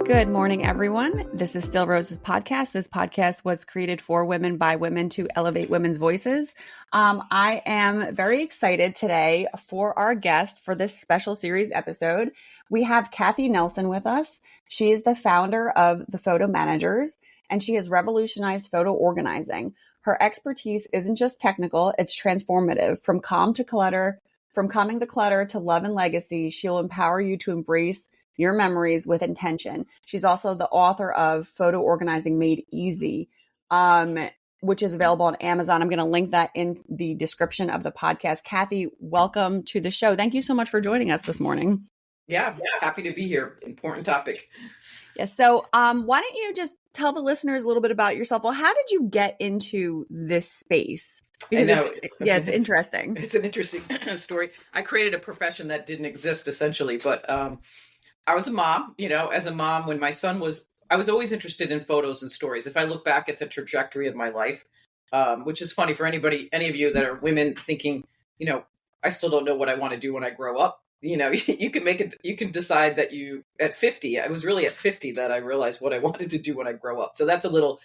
Good morning, everyone. This is Still Rose's podcast. This podcast was created for women by women to elevate women's voices. I am very excited today for our guest for this special series episode. We have Cathi Nelson with us. She is the founder of the Photo Managers, and she has revolutionized photo organizing. Her expertise isn't just technical, it's transformative. From calming the clutter to love and legacy, she'll empower you to embrace your memories with intention. She's also the author of Photo Organizing Made Easy, which is available on Amazon. I'm going to link that in the description of the podcast. Cathi, welcome to the show. Thank you so much for joining us this morning. Yeah, happy to be here. Important topic. Yes. So why don't you just tell the listeners a little bit about yourself? Well, how did you get into this space? Because it's interesting. It's an interesting story. I created a profession that didn't exist essentially, but I was a mom, as a mom when my son I was always interested in photos and stories. If I look back at the trajectory of my life, which is funny for any of you that are women thinking, I still don't know what I want to do when I grow up. You can decide that at 50, I was really at 50 that I realized what I wanted to do when I grow up. So that's a little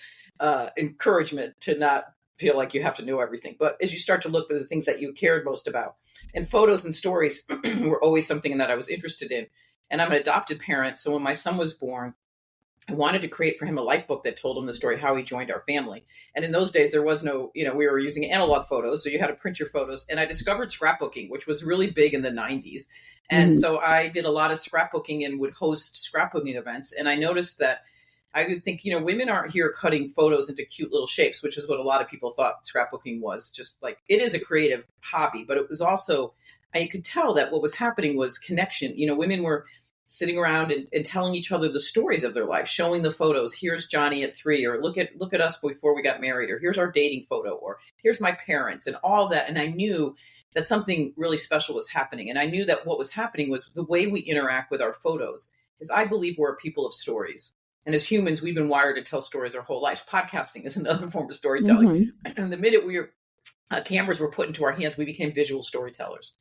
encouragement to not feel like you have to know everything. But as you start to look at the things that you cared most about, and photos and stories were always something that I was interested in. And I'm an adopted parent. So when my son was born, I wanted to create for him a life book that told him the story, how he joined our family. And in those days, there was no, we were using analog photos. So you had to print your photos. And I discovered scrapbooking, which was really big in the 90s. And so I did a lot of scrapbooking and would host scrapbooking events. And I noticed that I would think, women aren't here cutting photos into cute little shapes, which is what a lot of people thought scrapbooking was. Just like, it is a creative hobby, but it was also, you could tell that what was happening was connection. Women were sitting around and telling each other the stories of their life, showing the photos. Here's Johnny at 3, or look at us before we got married, or here's our dating photo, or here's my parents, and all that. And I knew that something really special was happening. And I knew that what was happening was the way we interact with our photos is, I believe we're a people of stories. And as humans, we've been wired to tell stories our whole lives. Podcasting is another form of storytelling. And the minute cameras were put into our hands, we became visual storytellers.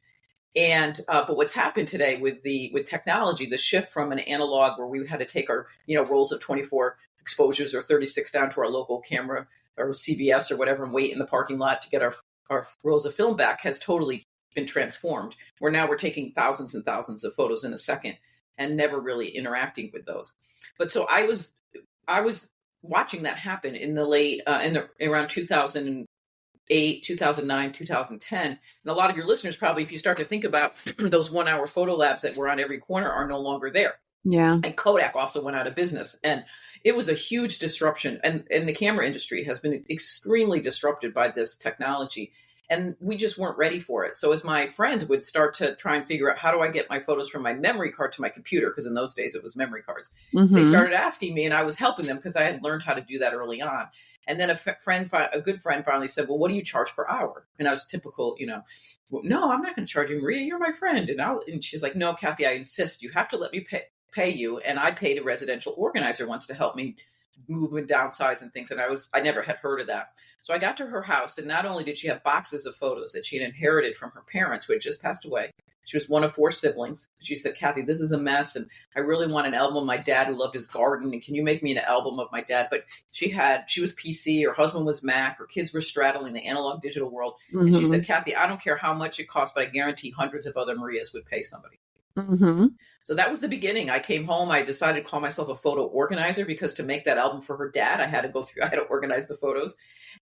And but what's happened today with technology, the shift from an analog where we had to take our rolls of 24 exposures or 36 down to our local camera or CVS or whatever and wait in the parking lot to get our rolls of film back, has totally been transformed. Where now we're taking thousands and thousands of photos in a second and never really interacting with those. But so I was watching that happen in the late around 2008, 2009, 2010. And a lot of your listeners probably, if you start to think about those 1-hour photo labs that were on every corner, are no longer there. Yeah. And Kodak also went out of business. And it was a huge disruption. And the camera industry has been extremely disrupted by this technology. And we just weren't ready for it. So as my friends would start to try and figure out, how do I get my photos from my memory card to my computer? Because in those days it was memory cards. They started asking me, and I was helping them because I had learned how to do that early on. And then a good friend finally said, well, what do you charge per hour? And I was typical, well, no, I'm not going to charge you, Maria, you're my friend. And she's like, no, Cathi, I insist. You have to let me pay you. And I paid a residential organizer once to help me move and downsize and things. And I never had heard of that. So I got to her house, and not only did she have boxes of photos that she had inherited from her parents who had just passed away. She was one of 4 siblings. She said, Cathi, this is a mess. And I really want an album of my dad who loved his garden. And can you make me an album of my dad? But she was PC, her husband was Mac, her kids were straddling the analog digital world. And she said, Cathi, I don't care how much it costs, but I guarantee hundreds of other Marias would pay somebody. So that was the beginning. I came home. I decided to call myself a photo organizer because to make that album for her dad, I had to organize the photos.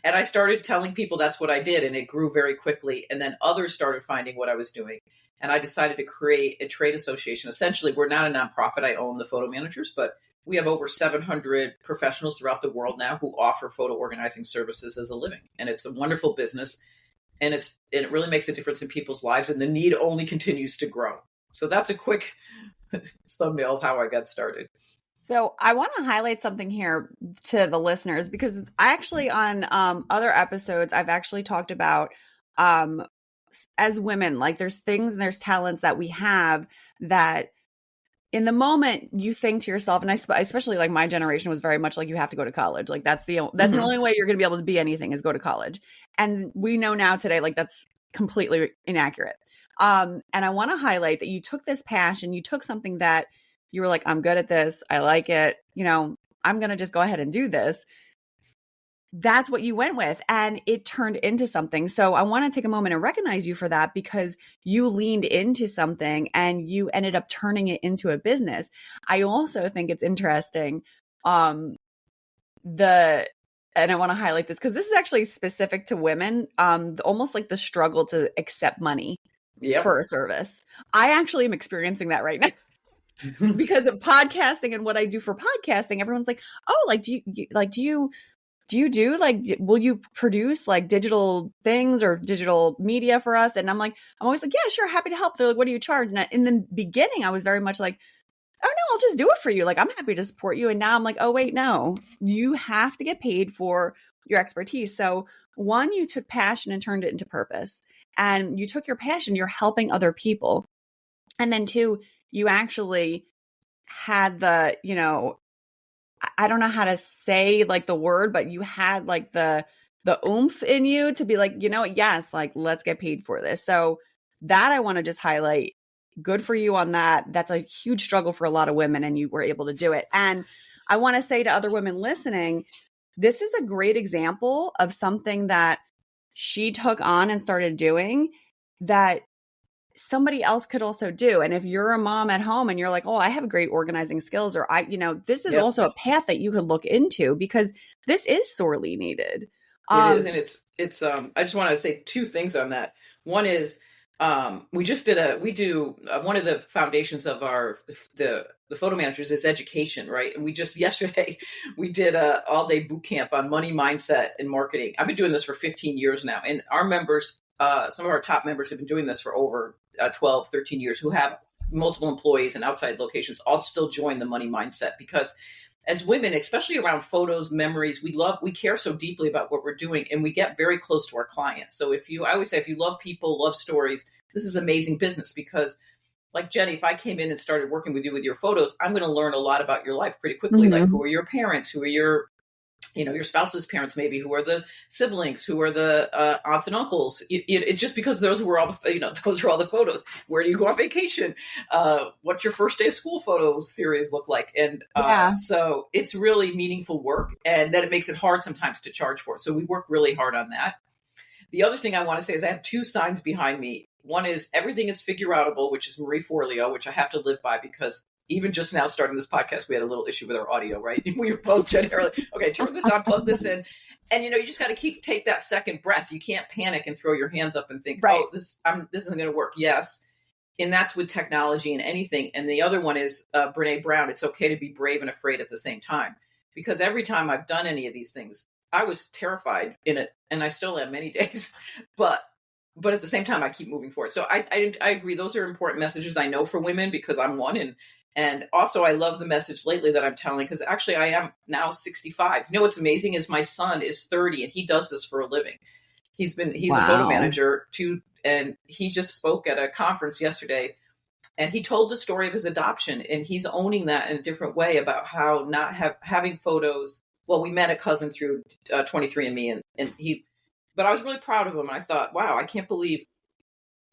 And I started telling people that's what I did. And it grew very quickly. And then others started finding what I was doing. And I decided to create a trade association. Essentially, we're not a nonprofit. I own the Photo Managers, but we have over 700 professionals throughout the world now who offer photo organizing services as a living. And it's a wonderful business. And it really makes a difference in people's lives. And the need only continues to grow. So that's a quick thumbnail of how I got started. So I want to highlight something here to the listeners, because I actually on other episodes, I've actually talked about as women, like there's things and there's talents that we have that in the moment you think to yourself, and especially like my generation was very much like, you have to go to college. Like that's the only way you're going to be able to be anything is go to college. And we know now today, like that's completely inaccurate. And I want to highlight that you took this passion, you took something that you were like, I'm good at this. I like it. I'm going to just go ahead and do this. That's what you went with, and it turned into something. So I want to take a moment and recognize you for that, because you leaned into something and you ended up turning it into a business. I also think it's interesting. And I want to highlight this because this is actually specific to women, almost like the struggle to accept money for a service. I actually am experiencing that right now because of podcasting and what I do for podcasting. Everyone's like, oh, like, do you do like, will you produce like digital things or digital media for us? And I'm always like, yeah, sure. Happy to help. They're like, what do you charge? And in the beginning, I was very much like, oh no, I'll just do it for you. Like, I'm happy to support you. And now I'm like, oh wait, no, you have to get paid for your expertise. So one, you took passion and turned it into purpose, and you took your passion, you're helping other people. And then two, you actually had the, I don't know how to say like the word, but you had like the oomph in you to be like, yes, like, let's get paid for this. So that I want to just highlight. Good for you on that. That's a huge struggle for a lot of women, and you were able to do it. And I want to say to other women listening, this is a great example of something that she took on and started doing that somebody else could also do. And if you're a mom at home and you're like, oh, I have great organizing skills, or this is also a path that you could look into, because this is sorely needed. It is. And it's I just want to say two things on that. One is, we do one of the foundations of the photo managers is education, right? And we just yesterday we did a all-day boot camp on money mindset and marketing. I've been doing this for 15 years now, and our members, some of our top members have been doing this for over 12, 13 years, who have multiple employees and outside locations, all still join the money mindset, because as women, especially around photos, memories, we care so deeply about what we're doing, and we get very close to our clients. So I always say, if you love people, love stories, this is amazing business, because like Jenny, if I came in and started working with you with your photos, I'm going to learn a lot about your life pretty quickly. Mm-hmm. Like, who are your parents? Who are your spouse's parents, maybe, who are the siblings, who are the aunts and uncles. It's just because those were all those are all the photos. Where do you go on vacation? What's your first day of school photo series look like? And so it's really meaningful work, and then it makes it hard sometimes to charge for it. So we work really hard on that. The other thing I want to say is I have two signs behind me. One is everything is figure outable, which is Marie Forleo, which I have to live by, because even just now starting this podcast, we had a little issue with our audio, right? We were both generally, okay, turn this on, plug this in. And, you just got to take that second breath. You can't panic and throw your hands up and think, right, oh, this isn't going to work. Yes. And that's with technology and anything. And the other one is Brene Brown. It's okay to be brave and afraid at the same time. Because every time I've done any of these things, I was terrified in it. And I still am many days. But at the same time, I keep moving forward. So I agree. Those are important messages, I know, for women, because I'm one. And also, I love the message lately that I'm telling, because actually I am now 65. What's amazing is my son is 30, and he does this for a living. He's a photo manager too. And he just spoke at a conference yesterday, and he told the story of his adoption, and he's owning that in a different way, about how not having photos. Well, we met a cousin through 23andMe, but I was really proud of him. And I thought, wow, I can't believe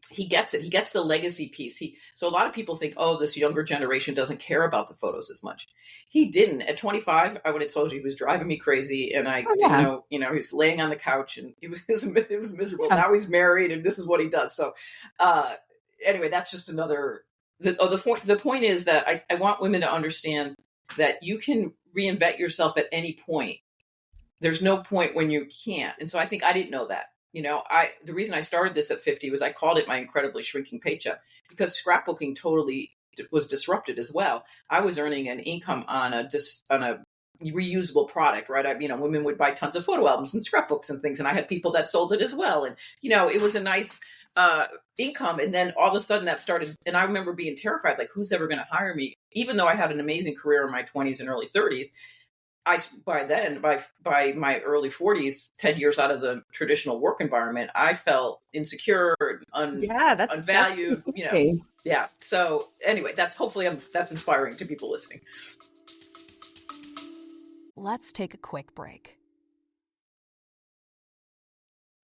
he gets it. He gets the legacy piece. So a lot of people think, oh, this younger generation doesn't care about the photos as much. He didn't. At 25, I would have told you he was driving me crazy, and I didn't know. He was laying on the couch, and it was miserable. Yeah. Now he's married, and this is what he does. So anyway, that's just another. The point is that I want women to understand that you can reinvent yourself at any point. There's no point when you can't. And so I think I didn't know that. The reason I started this at 50 was I called it my incredibly shrinking paycheck, because scrapbooking totally was disrupted as well. I was earning an income on a reusable product, right? Women would buy tons of photo albums and scrapbooks and things, and I had people that sold it as well. And, it was a nice income. And then all of a sudden that started, and I remember being terrified, like, who's ever going to hire me? Even though I had an amazing career in my 20s and early 30s, by my early 40s, 10 years out of the traditional work environment, I felt insecure, unvalued, Yeah. So anyway, that's inspiring to people listening. Let's take a quick break.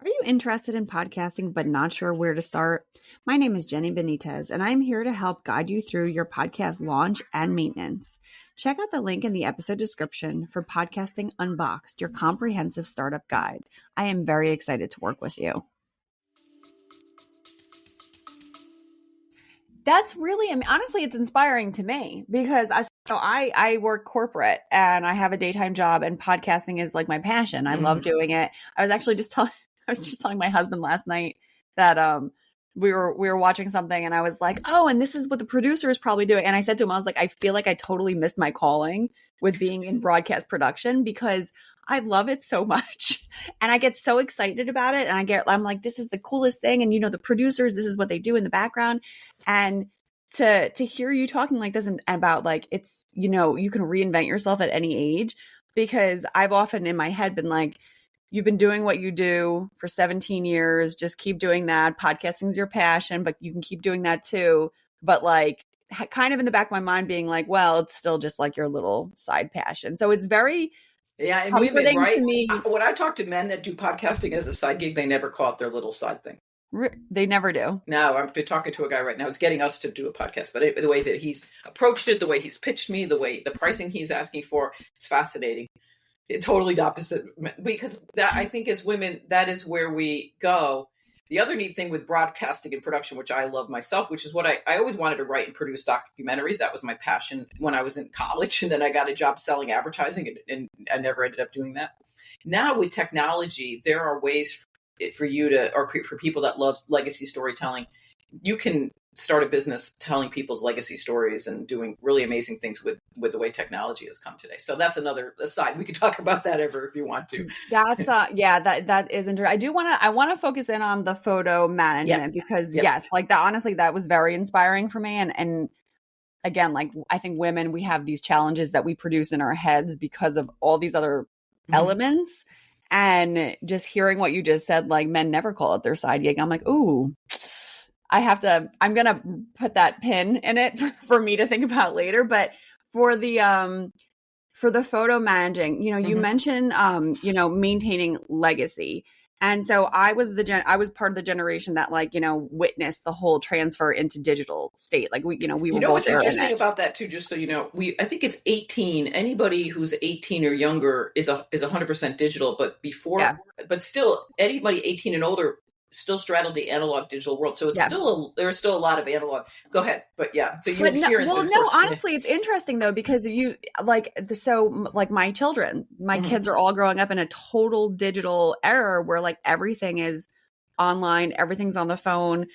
Are you interested in podcasting but not sure where to start? My name is Jenny Benitez, and I'm here to help guide you through your podcast launch and maintenance. Check out the link in the episode description for Podcasting Unboxed, your comprehensive startup guide. I am very excited to work with you. That's really, I mean, honestly, it's inspiring to me because I work corporate and I have a daytime job, and podcasting is like my passion. I love doing it. I was just telling my husband last night that we were watching something, and I was like, oh, and this is what the producer is probably doing. And I said to him, I was like, I feel like I totally missed my calling with being in broadcast production because I love it so much. And I get so excited about it. And I'm like, this is the coolest thing. And the producers, this is what they do in the background. And to hear you talking like this and about like, it's, you can reinvent yourself at any age, because I've often in my head been like, you've been doing what you do for 17 years. Just keep doing that. Podcasting is your passion, but you can keep doing that too. But like kind of in the back of my mind being like, well, it's still just like your little side passion. So it's very and women, right? To me. When I talk to men that do podcasting as a side gig, they never call it their little side thing. They never do. No, I'm talking to a guy right now who's getting us to do a podcast, but the way that he's approached it, the way he's pitched me, the pricing he's asking for, it's fascinating. It's totally the opposite, because that, I think as women, that is where we go. The other neat thing with broadcasting and production, which I love myself, which is what I always wanted to write and produce documentaries. That was my passion when I was in college. And then I got a job selling advertising, and I never ended up doing that. Now with technology, there are ways for you to, or for people that love legacy storytelling, you can start a business telling people's legacy stories and doing really amazing things with the way technology has come today. So that's another aside. We could talk about that ever if you want to. That's that is interesting. I want to focus in on the photo management because yes, like that, honestly, that was very inspiring for me. And again, like I think women, we have these challenges that we produce in our heads because of all these other elements. And just hearing what you just said, like men never call it their side gig. I'm like, ooh, I'm going to put that pin in it for me to think about later. But for the photo managing, you mentioned, maintaining legacy. And so I was part of the generation that witnessed the whole transfer into digital state. Like we were both what's there interesting about that too, just so you know, I think it's 18. Anybody who's 18 or younger is 100% digital, but but still anybody 18 and older still straddled the analog digital world. So it's there's still a lot of analog. Go ahead. But so you experienced it. No, honestly, it's interesting though, because my children, my kids are all growing up in a total digital era where like everything is online, everything's on the phone.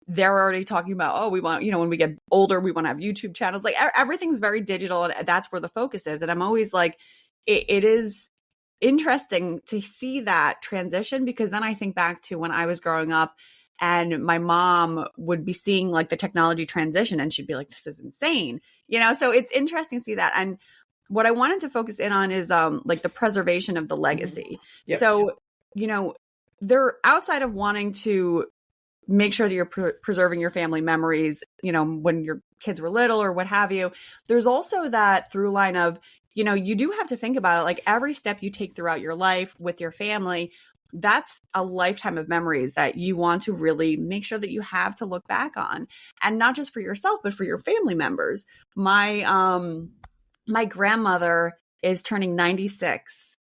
They're already talking about, we want, when we get older, we want to have YouTube channels. Like everything's very digital, and that's where the focus is. And I'm always like, it is interesting to see that transition, because then I think back to when I was growing up and my mom would be seeing like the technology transition and she'd be like, this is insane, so it's interesting to see that. And what I wanted to focus in on is like the preservation of the legacy. Yep. So, they're outside of wanting to make sure that you're preserving your family memories, when your kids were little or what have you. There's also that through line of, you do have to think about it. Like every step you take throughout your life with your family, that's a lifetime of memories that you want to really make sure that you have to look back on, and not just for yourself, but for your family members. My grandmother is turning 96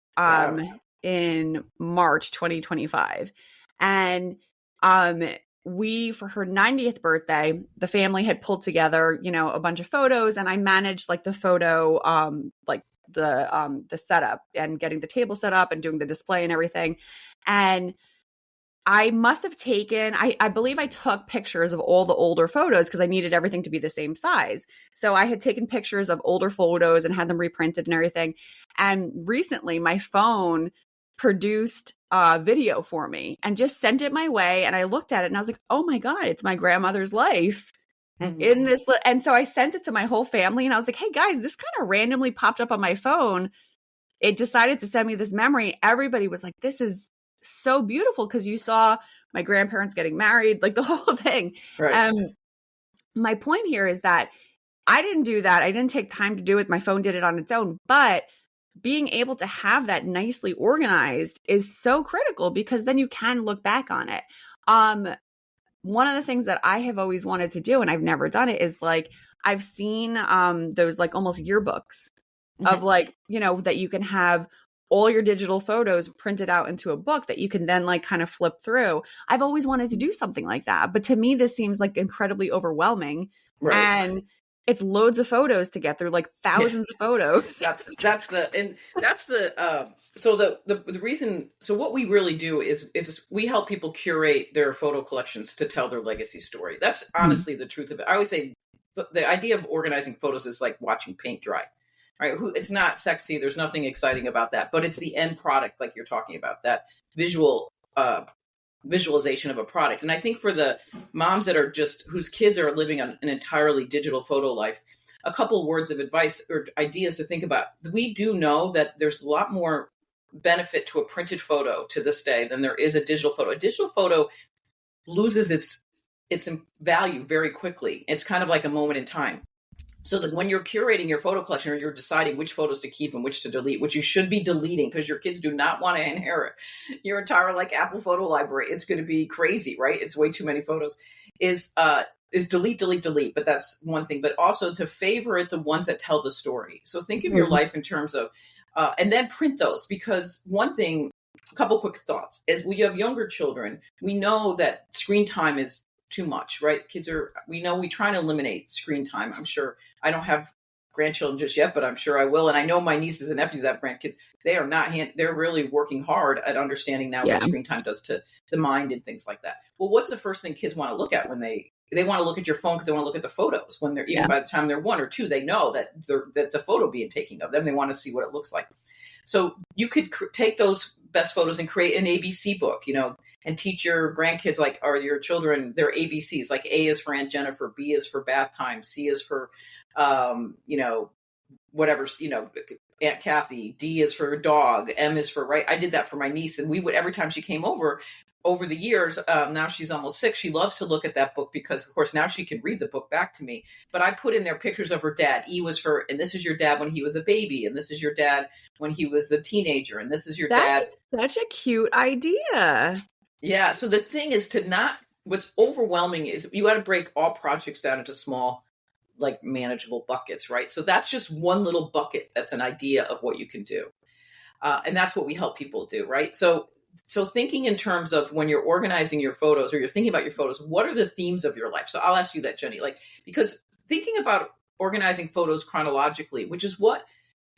in March 2025. And for her 90th birthday, the family had pulled together, a bunch of photos, and I managed like the photo, the setup and getting the table set up and doing the display and everything. And I must have taken, I believe I took pictures of all the older photos because I needed everything to be the same size. So I had taken pictures of older photos and had them reprinted and everything. And recently my phone produced a video for me and just sent it my way. And I looked at it and I was like, oh my God, it's my grandmother's life in this. And so I sent it to my whole family and I was like, hey guys, this kind of randomly popped up on my phone. It decided to send me this memory. Everybody was like, this is so beautiful because you saw my grandparents getting married, like the whole thing. Right. My point here is that I didn't do that. I didn't take time to do it. My phone did it on its own. But being able to have that nicely organized is so critical because then you can look back on it. One of the things that I have always wanted to do, and I've never done it, is like, I've seen those like almost yearbooks of like, that you can have all your digital photos printed out into a book that you can then like kind of flip through. I've always wanted to do something like that. But to me, this seems like incredibly overwhelming. Right. And it's loads of photos to get through, like thousands of photos. The reason. So what we really do is we help people curate their photo collections to tell their legacy story. That's honestly the truth of it. I always say the idea of organizing photos is like watching paint dry. Right? It's not sexy. There's nothing exciting about that, but it's the end product, like you're talking about, that visualization of a product. And I think for the moms that are whose kids are living on an entirely digital photo life, a couple words of advice or ideas to think about. We do know that there's a lot more benefit to a printed photo to this day than there is a digital photo. A digital photo loses its value very quickly. It's kind of like a moment in time. So that when you're curating your photo collection or you're deciding which photos to keep and which to delete, which you should be deleting because your kids do not want to inherit your entire like Apple photo library. It's going to be crazy, right? It's way too many photos. Is delete, delete, delete. But that's one thing. But also to favorite the ones that tell the story. So think of your life in terms of, and then print those, because one thing, a couple quick thoughts, is when you have younger children, we know that screen time is too much, right? We try to eliminate screen time. I'm sure I don't have grandchildren just yet, but I'm sure I will. And I know my nieces and nephews have grandkids. They are not, they're really working hard at understanding now what screen time does to the mind and things like that. Well, what's the first thing kids want to look at when they want to look at your phone because they want to look at the photos when they're, even by the time they're 1 or 2, they know that that's a photo being taken of them. They want to see what it looks like. So you could take those best photos and create an ABC book, and teach your grandkids or your children their ABCs. Like A is for Aunt Jennifer, B is for bath time, C is for, whatever, Aunt Kathy, D is for dog, M is for, right? I did that for my niece, and we would, every time she came over the years, now she's almost 6, she loves to look at that book because, of course, now she can read the book back to me. But I put in there pictures of her dad. E was for, and this is your dad when he was a baby, and this is your dad when he was a teenager, and this is your dad. Such a cute idea. Yeah. So the thing is what's overwhelming is you got to break all projects down into small, like manageable buckets, right? So that's just one little bucket. That's an idea of what you can do. And that's what we help people do, right? So thinking in terms of when you're organizing your photos or you're thinking about your photos, what are the themes of your life? So I'll ask you that, Jenny, because thinking about organizing photos chronologically, which is what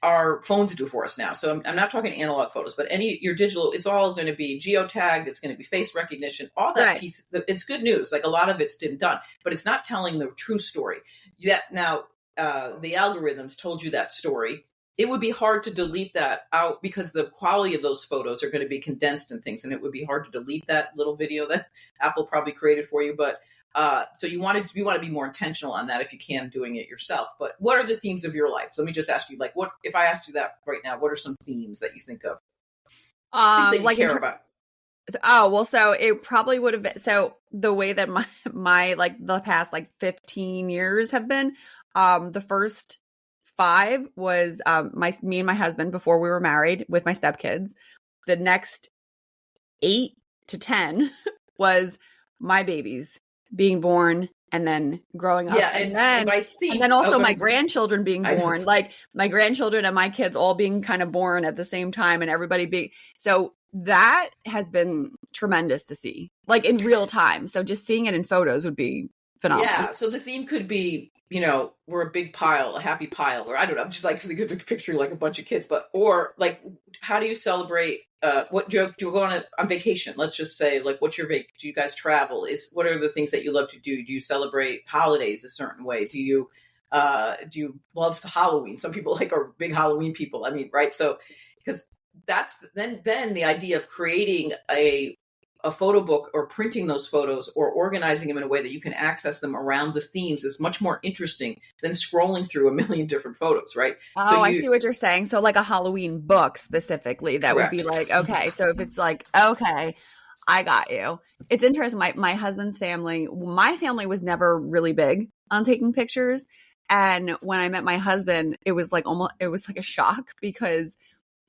our phones do for us now. So I'm not talking analog photos, but your digital, it's all going to be geotagged. It's going to be face recognition, all that piece. It's good news. Like a lot of it's been done, but it's not telling the true story yet. Now, the algorithms told you that story. It would be hard to delete that out because the quality of those photos are going to be condensed and things. And it would be hard to delete that little video that Apple probably created for you. But so you want to be more intentional on that if you can, doing it yourself. But what are the themes of your life? So let me just ask you, what if I asked you that right now? What are some themes that you think of? Things that you care about. Oh, well, so it probably would have been, so the way that my the past 15 years have been, the first 5 was me and my husband before we were married with my stepkids. The next 8 to 10 was my babies being born and then growing up. Yeah, and then also my grandchildren being born, my grandchildren and my kids all being kind of born at the same time and everybody being, so that has been tremendous to see, in real time. So just seeing it in photos would be phenomenal. Yeah. So the theme could be, we're a big pile, a happy pile, or I don't know. I'm just picturing a bunch of kids, how do you celebrate? What do you go on vacation? Let's just say, what's your do you guys travel? What are the things that you love to do? Do you celebrate holidays a certain way? Do you love Halloween? Some people are big Halloween people. I mean, right? So, because that's then the idea of creating a photo book or printing those photos or organizing them in a way that you can access them around the themes is much more interesting than scrolling through a million different photos, right? Oh, so I see what you're saying. So a Halloween book specifically, that correct. Would be okay. So if it's okay, I got you. It's interesting. My husband's family, my family was never really big on taking pictures. And when I met my husband, it was it was a shock because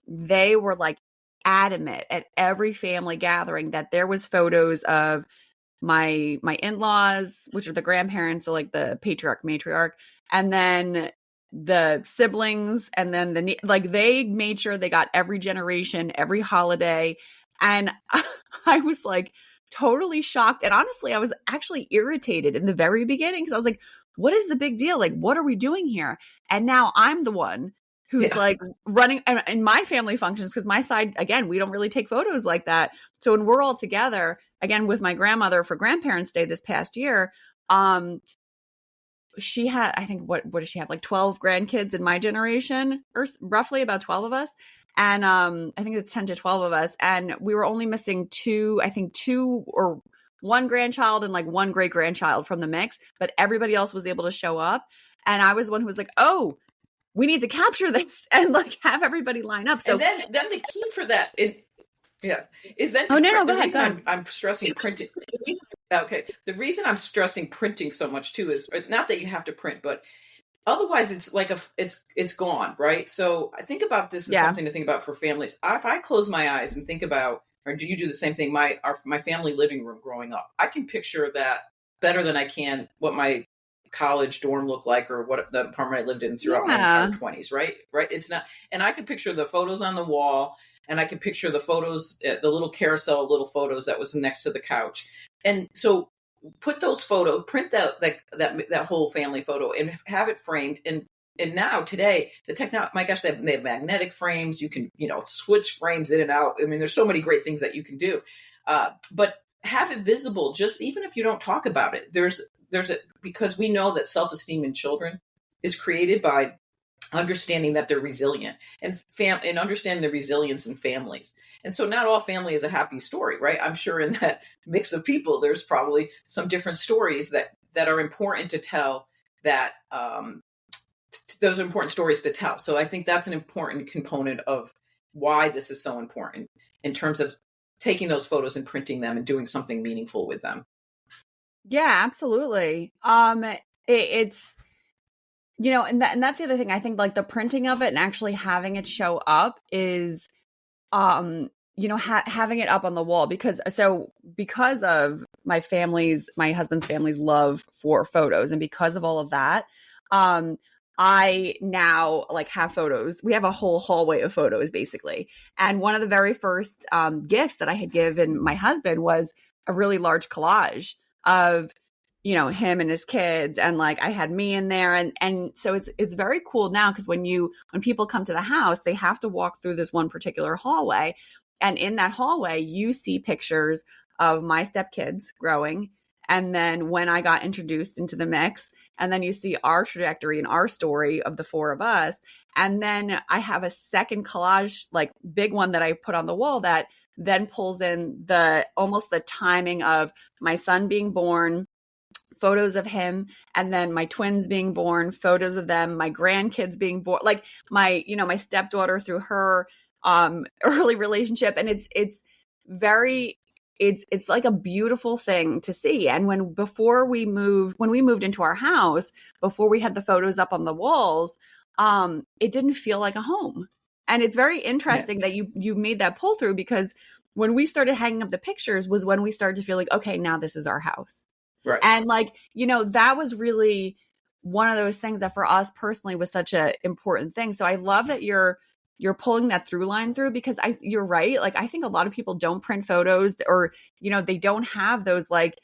they were like adamant at every family gathering that there was photos of my in-laws, which are the grandparents, so like the patriarch, matriarch, and then the siblings, and then like they made sure they got every generation, every holiday. And I was like totally shocked. And honestly, I was actually irritated in the very beginning, because I was like, what is the big deal? Like, what are we doing here? And now I'm the one who's like running in my family functions, because my side, again, we don't really take photos like that. So when we're all together, again, with my grandmother for Grandparents' Day this past year, she had, I think, what does she have? Like 12 grandkids in my generation, or roughly about 12 of us. And I think it's 10 to 12 of us. And we were only missing two or one grandchild and like one great grandchild from the mix, but everybody else was able to show up. And I was the one who was like, oh, we need to capture this and like have everybody line up. So and then the key for that is that go ahead. I'm stressing printing. The reason I'm stressing printing so much too is not that you have to print, but otherwise it's like it's gone, right? So I think about this as something to think about for families. If I close my eyes and think about, or do you do the same thing? My family living room growing up, I can picture that better than I can what my college dorm looked like, or what the apartment I lived in throughout my entire 20s, right? It's not, and I could picture the photos on the wall, and I could picture the photos, the little carousel of little photos that was next to the couch. And so put those photos, print that whole family photo and have it framed. And now today, the technology, my gosh, they have magnetic frames. You can, switch frames in and out. I mean, there's so many great things that you can do. But have it visible, just even if you don't talk about it. Because we know that self-esteem in children is created by understanding that they're resilient and understanding the resilience in families. And so not all family is a happy story, right? I'm sure in that mix of people, there's probably some different stories that are important to tell, that those are important stories to tell. So I think that's an important component of why this is so important in terms of taking those photos and printing them and doing something meaningful with them. Yeah, absolutely. It's, and that's the other thing. I think like the printing of it and actually having it show up is, having it up on the wall, because of my husband's family's love for photos, and because of all of that, I now like have photos. We have a whole hallway of photos basically. And one of the very first gifts that I had given my husband was a really large collage of, him and his kids. And like, I had me in there. And so it's very cool now, because when people come to the house, they have to walk through this one particular hallway. And in that hallway, you see pictures of my stepkids growing. And then when I got introduced into the mix, and then you see our trajectory and our story of the four of us. And then I have a second collage, like big one, that I put on the wall that then pulls in almost the timing of my son being born, photos of him, and then my twins being born, photos of them, my grandkids being born, like my stepdaughter through her early relationship. And it's like a beautiful thing to see. And when we moved into our house, before we had the photos up on the walls, it didn't feel like a home. And it's very interesting that you made that pull through, because when we started hanging up the pictures was when we started to feel like, okay, now this is our house. Right. And like, that was really one of those things that for us personally was such an important thing. So I love that you're pulling that through line through, because you're right. Like, I think a lot of people don't print photos, or, they don't have those, like,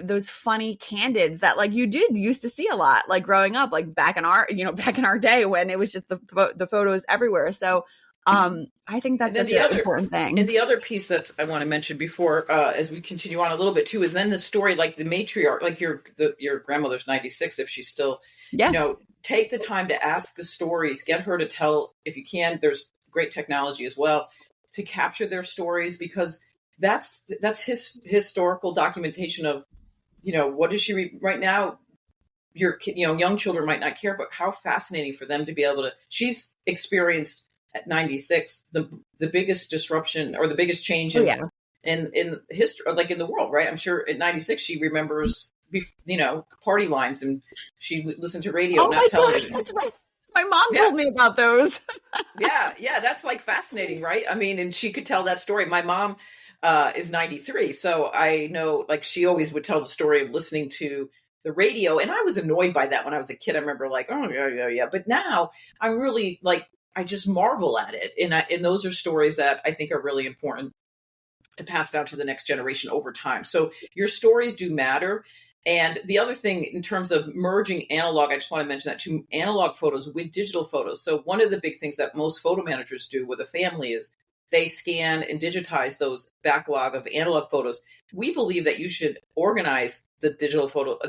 those funny candids that like you used to see a lot, like growing up, like back in our day when it was just the photos everywhere. So I think that's such an important thing. And the other piece I want to mention before, as we continue on a little bit too, is then the story, like the matriarch, like your grandmother's 96, if she's still, take the time to ask the stories, get her to tell, if you can, there's great technology as well to capture their stories, because that's historical documentation of, what does she right now? Young children might not care, but how fascinating for them to be able to, she's experienced at 96, the biggest disruption or the biggest change in history, like in the world, right? I'm sure at 96 she remembers, party lines, and she listened to radio, not television. Gosh, that's right. My mom told me about those. Yeah, that's like fascinating, right? I mean, and she could tell that story. My mom is 93, so I know, like, she always would tell the story of listening to the radio, and I was annoyed by that when I was a kid. I remember, like, oh yeah, but now I'm really like, I just marvel at it, and those are stories that I think are really important to pass down to the next generation over time. So your stories do matter. And the other thing, in terms of merging analog, I just want to mention that too, analog photos with digital photos. So one of the big things that most photo managers do with a family is they scan and digitize those backlog of analog photos. We believe that you should organize the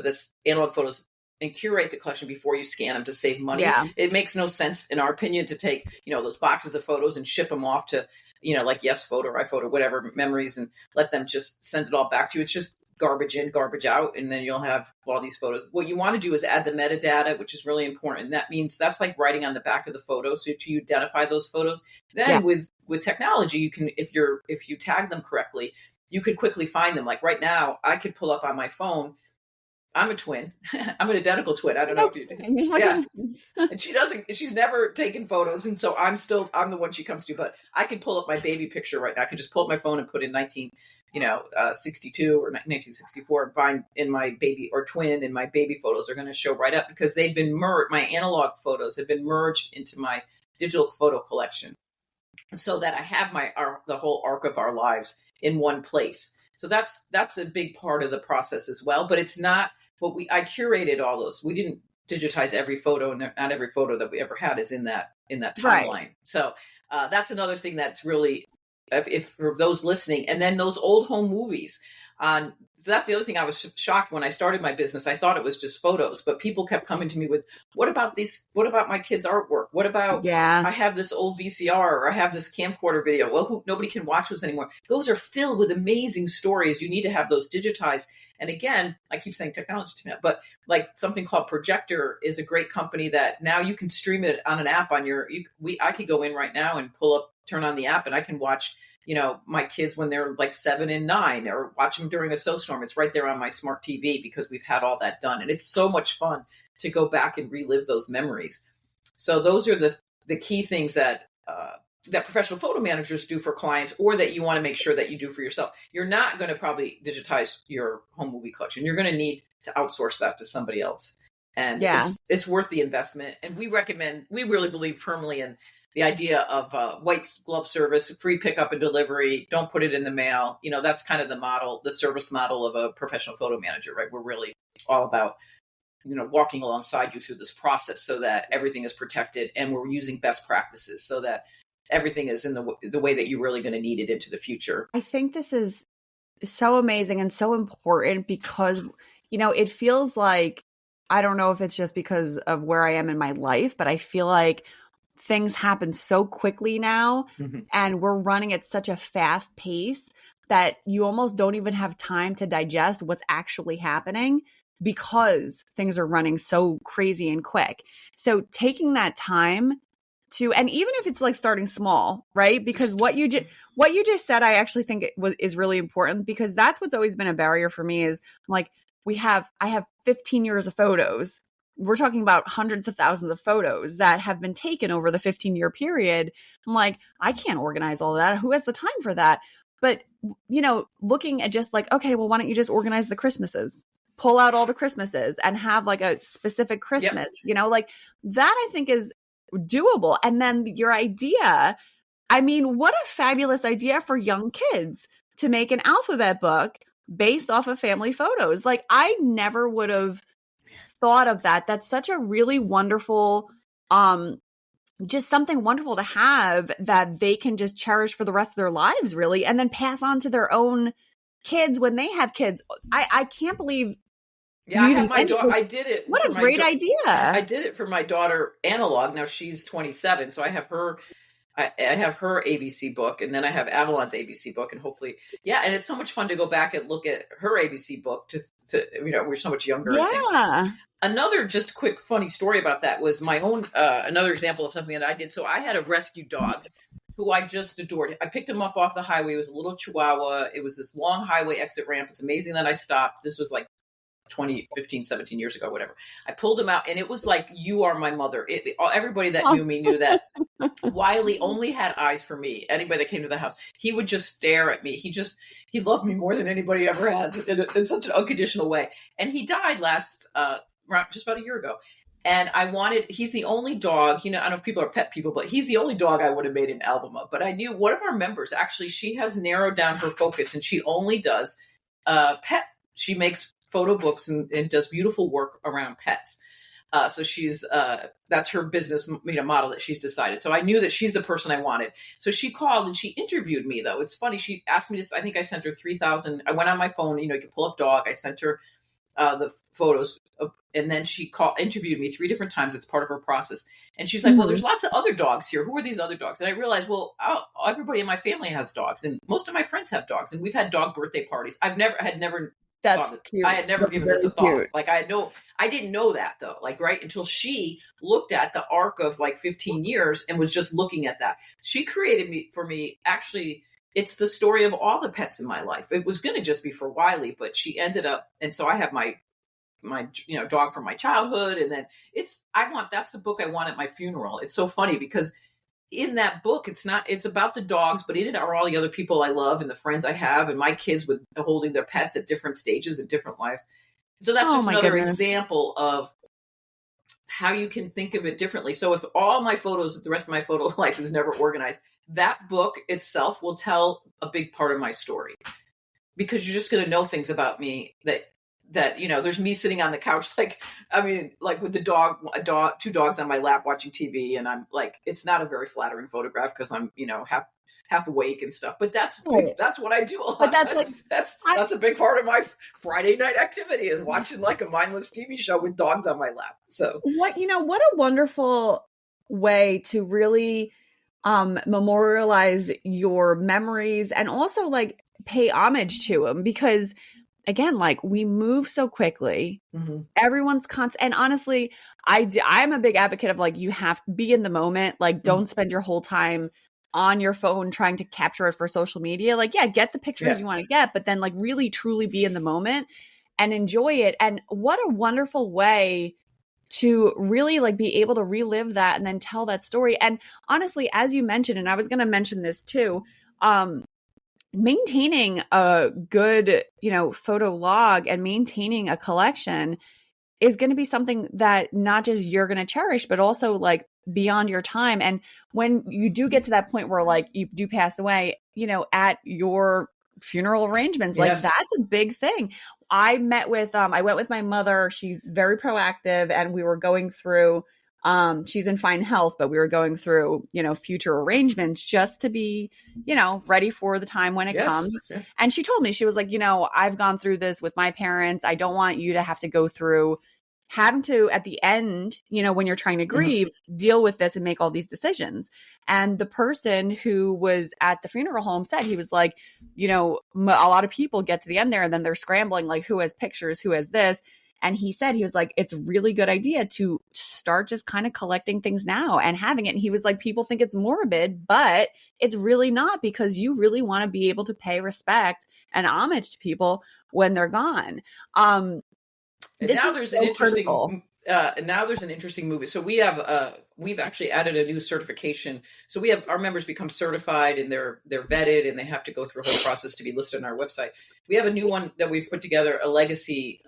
this analog photos, and curate the collection before you scan them to save money. Yeah. It makes no sense, in our opinion, to take, those boxes of photos and ship them off to, like Yes Photo or iPhoto, whatever, Memories, and let them just send it all back to you. It's just garbage in, garbage out, and then you'll have all these photos. What you want to do is add the metadata, which is really important. And that means that's like writing on the back of the photo, so to identify those photos. Then with technology, you can, if you tag them correctly, you could quickly find them. Like right now, I could pull up on my phone. I'm a twin. I'm an identical twin. I don't know if you do. Yeah. And she's never taken photos. And so I'm the one she comes to, but I can pull up my baby picture right now. I can just pull up my phone and put in 1962 or 1964 and find in my baby or twin, and my baby photos are going to show right up, because they've been my analog photos have been merged into my digital photo collection, so that I have the whole arc of our lives in one place. So that's a big part of the process as well. But it's not what I curated all those. We didn't digitize every photo, and not every photo that we ever had is in that timeline. Right. So that's another thing that's really, if for those listening, and then those old home movies. So that's the other thing. I was shocked when I started my business. I thought it was just photos, but people kept coming to me with, what about these? What about my kids' artwork? What about, I have this old VCR, or I have this camcorder video. Well, nobody can watch those anymore. Those are filled with amazing stories. You need to have those digitized. And again, I keep saying technology to me, but like something called Projector is a great company that now you can stream it on an app on I could go in right now and turn on the app, and I can watch, my kids when they're like 7 and 9, or watch them during a snowstorm. It's right there on my smart TV, because we've had all that done. And it's so much fun to go back and relive those memories. So those are the key things that professional photo managers do for clients, or that you want to make sure that you do for yourself. You're not going to probably digitize your home movie collection. You're going to need to outsource that to somebody else. And it's worth the investment. And we really believe firmly in the idea of white glove service, free pickup and delivery. Don't put it in the mail. That's kind of the service model of a professional photo manager, right? We're really all about, walking alongside you through this process, so that everything is protected, and we're using best practices so that everything is in the way that you're really going to need it into the future. I think this is so amazing and so important, because, it feels like, I don't know if it's just because of where I am in my life, but I feel like things happen so quickly now, and we're running at such a fast pace that you almost don't even have time to digest what's actually happening, because things are running so crazy and quick. So taking that time and even if it's like starting small, right? Because what you just said, I actually think is really important, because that's what's always been a barrier for me is, like, I have 15 years of photos. We're talking about hundreds of thousands of photos that have been taken over the 15-year period. I'm like, I can't organize all that. Who has the time for that? But, looking at just like, okay, well, why don't you just organize the Christmases? Pull out all the Christmases and have like a specific Christmas, like that, I think is doable. And then your idea, I mean, what a fabulous idea for young kids to make an alphabet book based off of family photos. Like, I never would have thought of that. That's such a really wonderful, just something wonderful to have that they can just cherish for the rest of their lives, really, and then pass on to their own kids when they have kids. I can't believe. Yeah, I have my daughter. I did it. What a great idea! I did it for my daughter, analog. Now she's 27, so I have her. I have her ABC book, and then I have Avalon's ABC book, and hopefully, and it's so much fun to go back and look at her ABC book. To we're so much younger. Yeah. Another just quick funny story about that was my own. Another example of something that I did. So I had a rescue dog who I just adored. I picked him up off the highway. It was a little Chihuahua. It was this long highway exit ramp. It's amazing that I stopped. This was like 17 years ago, whatever. I pulled him out and it was like, you are my mother. Everybody that Oh. knew me knew that Wiley only had eyes for me. Anybody that came to the house, he would just stare at me. He loved me more than anybody ever has in such an unconditional way. And he died just about a year ago. And he's the only dog, I don't know if people are pet people, but he's the only dog I would have made an album of. But I knew one of our members, actually, she has narrowed down her focus and she only does pet. She makes photo books and does beautiful work around pets. So that's her business model that she's decided. So I knew that she's the person I wanted. So she called and she interviewed me, though. It's funny. She asked me I think I sent her 3,000. I went on my phone, you can pull up dog. I sent her the photos and then she interviewed me 3 different times. It's part of her process. And she's like, well, there's lots of other dogs here. Who are these other dogs? And I realized, well, everybody in my family has dogs and most of my friends have dogs and we've had dog birthday parties. I had never That's cute. I had never given this a thought. Cute. Like I didn't know that though. Like, right until she looked at the arc of like 15 years and was just looking at that. She created for me. Actually, it's the story of all the pets in my life. It was going to just be for Wiley, but she ended up, and so I have my dog from my childhood, and then that's the book I want at my funeral. It's so funny because in that book, it's about the dogs, but in it are all the other people I love and the friends I have and my kids with holding their pets at different stages in different lives. So that's just another example of how you can think of it differently. So if all my photos, the rest of my photo life is never organized, that book itself will tell a big part of my story because you're just going to know things about me that there's me sitting on the couch, like with the 2 dogs on my lap watching TV. And I'm like, it's not a very flattering photograph because I'm, half awake and stuff, but that's what I do a lot. But that's a big part of my Friday night activity is watching like a mindless TV show with dogs on my lap. So what a wonderful way to really memorialize your memories and also like pay homage to them because again, like we move so quickly, everyone's constant. And honestly, I'm a big advocate of like, you have to be in the moment. Like don't spend your whole time on your phone trying to capture it for social media. Like, yeah, get the pictures you want to get, but then like really truly be in the moment and enjoy it. And what a wonderful way to really like be able to relive that and then tell that story. And honestly, as you mentioned, and I was going to mention this too, maintaining a good, photo log and maintaining a collection is going to be something that not just you're going to cherish, but also like beyond your time. And when you do get to that point where like you do pass away, at your funeral arrangements, like that's a big thing. I went with my mother. She's very proactive and we were going through, she's in fine health, but we were going through, future arrangements just to be, ready for the time when it comes. Yeah. And she told me, she was like, I've gone through this with my parents. I don't want you to have to go through having to, at the end, when you're trying to grieve, deal with this and make all these decisions. And the person who was at the funeral home said, he was like, a lot of people get to the end there and then they're scrambling, like who has pictures, who has this. And he said, he was like, it's a really good idea to start just kind of collecting things now and having it. And he was like, people think it's morbid, but it's really not because you really want to be able to pay respect and homage to people when they're gone. And now there's an interesting movie. So we've actually added a new certification. So we have our members become certified and they're vetted and they have to go through a whole process to be listed on our website. We have a new one that we've put together, a legacy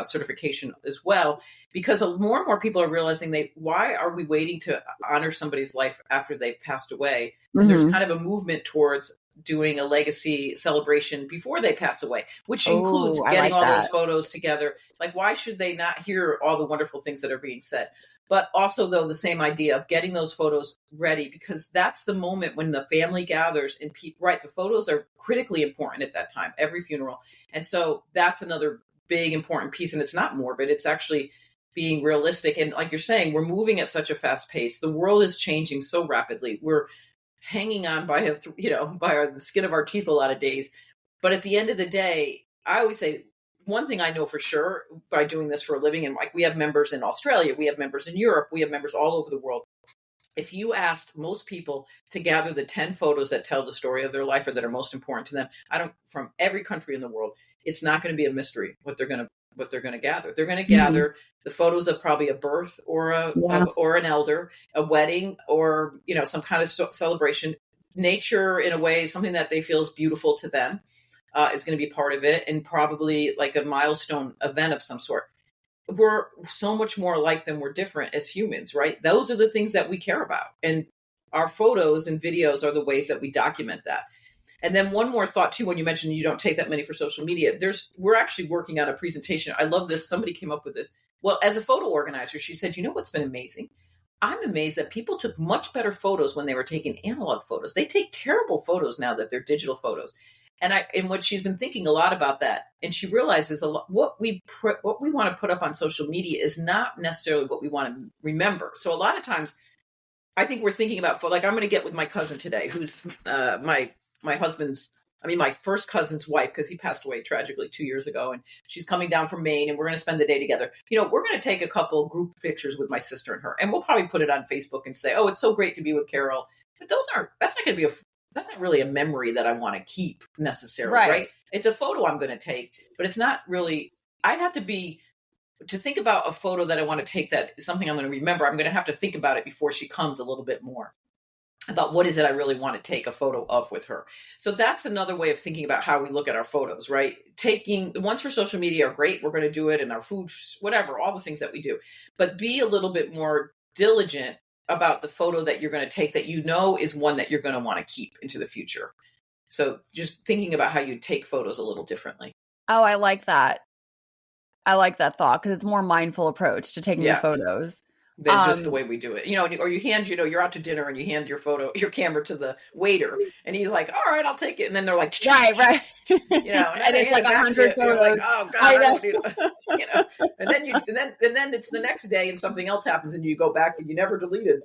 certification as well, because more and more people are realizing why are we waiting to honor somebody's life after they've passed away? And there's kind of a movement towards doing a legacy celebration before they pass away, which includes getting all those photos together. Like, why should they not hear all the wonderful things that are being said? But also, though, the same idea of getting those photos ready, because that's the moment when the family gathers and the photos are critically important at that time, every funeral. And so that's another big important piece. And it's not morbid. It's actually being realistic. And like you're saying, we're moving at such a fast pace. The world is changing so rapidly. We're hanging on by the skin of our teeth a lot of days. But at the end of the day, I always say one thing I know for sure by doing this for a living, and like we have members in Australia, we have members in Europe, we have members all over the world. If you asked most people to gather the 10 photos that tell the story of their life or that are most important to them, from every country in the world, it's not going to be a mystery what they're going to gather. They're going to gather the photos of probably a birth or or an elder, a wedding, or, some kind of celebration. Nature, in a way, something that they feel is beautiful to them, is going to be part of it, and probably like a milestone event of some sort. We're so much more alike than we're different as humans, right? Those are the things that we care about. And our photos and videos are the ways that we document that. And then one more thought too, when you mentioned you don't take that many for social media, we're actually working on a presentation. I love this. Somebody came up with this. Well, as a photo organizer, she said, what's been amazing? I'm amazed that people took much better photos when they were taking analog photos. They take terrible photos now that they're digital photos. And what she's been thinking a lot about that, and she realizes what we want to put up on social media is not necessarily what we want to remember. So a lot of times, I think we're thinking about, like, I'm going to get with my cousin today, who's my first cousin's wife, because he passed away tragically 2 years ago, and she's coming down from Maine, and we're going to spend the day together. We're going to take a couple group pictures with my sister and her, and we'll probably put it on Facebook and say, oh, it's so great to be with Carol. But that's not really a memory that I want to keep necessarily, right? It's a photo I'm going to take, but it's not really, I'd have to think about a photo that I want to take that is something I'm going to remember. I'm going to have to think about it before she comes a little bit more about what is it I really want to take a photo of with her. So that's another way of thinking about how we look at our photos, right? Taking the ones for social media are great. We're going to do it in our food, whatever, all the things that we do, but be a little bit more diligent about the photo that you're going to take that is one that you're going to want to keep into the future. So just thinking about how you take photos a little differently. Oh, I like that. I like that thought, because it's a more mindful approach to taking the photos than just the way we do it. Or you hand, you're out to dinner and you hand your camera to the waiter, and he's like, all right, I'll take it. And then they're like, right. And it's like 100 photos. Like, oh God, I don't need it. And then it's the next day and something else happens and you go back and you never deleted,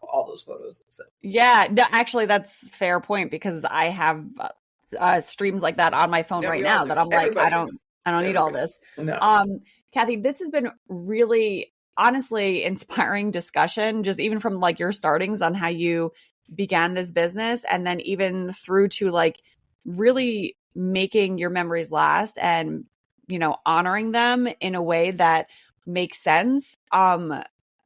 all those photos. So. Yeah, no, actually that's a fair point, because I have streams like that on my phone right now that I'm like, I don't need all this. No. Cathi, this has been really, honestly, inspiring discussion, just even from like your startings on how you began this business, and then even through to like really making your memories last and, honoring them in a way that makes sense.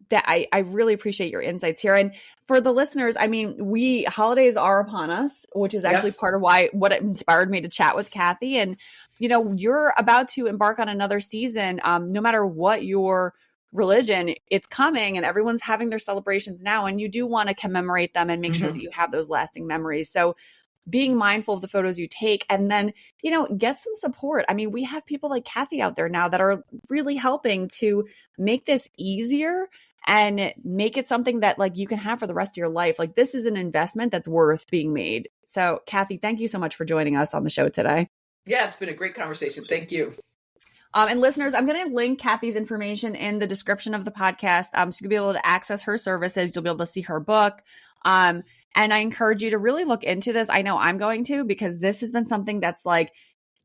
That I really appreciate your insights here. And for the listeners, holidays are upon us, which is actually part of what inspired me to chat with Cathi. And, you're about to embark on another season. No matter what your religion, it's coming, and everyone's having their celebrations now. And you do want to commemorate them and make sure that you have those lasting memories. So being mindful of the photos you take, and then, get some support. We have people like Cathi out there now that are really helping to make this easier and make it something that like you can have for the rest of your life. Like, this is an investment that's worth being made. So Cathi, thank you so much for joining us on the show today. Yeah, it's been a great conversation. Thank you. And listeners, I'm going to link Cathi's information in the description of the podcast. So you'll be able to access her services. You'll be able to see her book. And I encourage you to really look into this. I know I'm going to, because this has been something that's like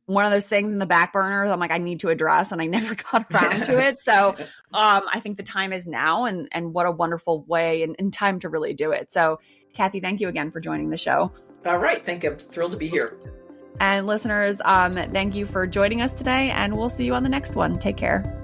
one of those things in the back burners I'm like, I need to address, and I never got around to it. So I think the time is now, and what a wonderful way and time to really do it. So Cathi, thank you again for joining the show. All right. Thank you. I'm thrilled to be here. And listeners, thank you for joining us today, and we'll see you on the next one. Take care.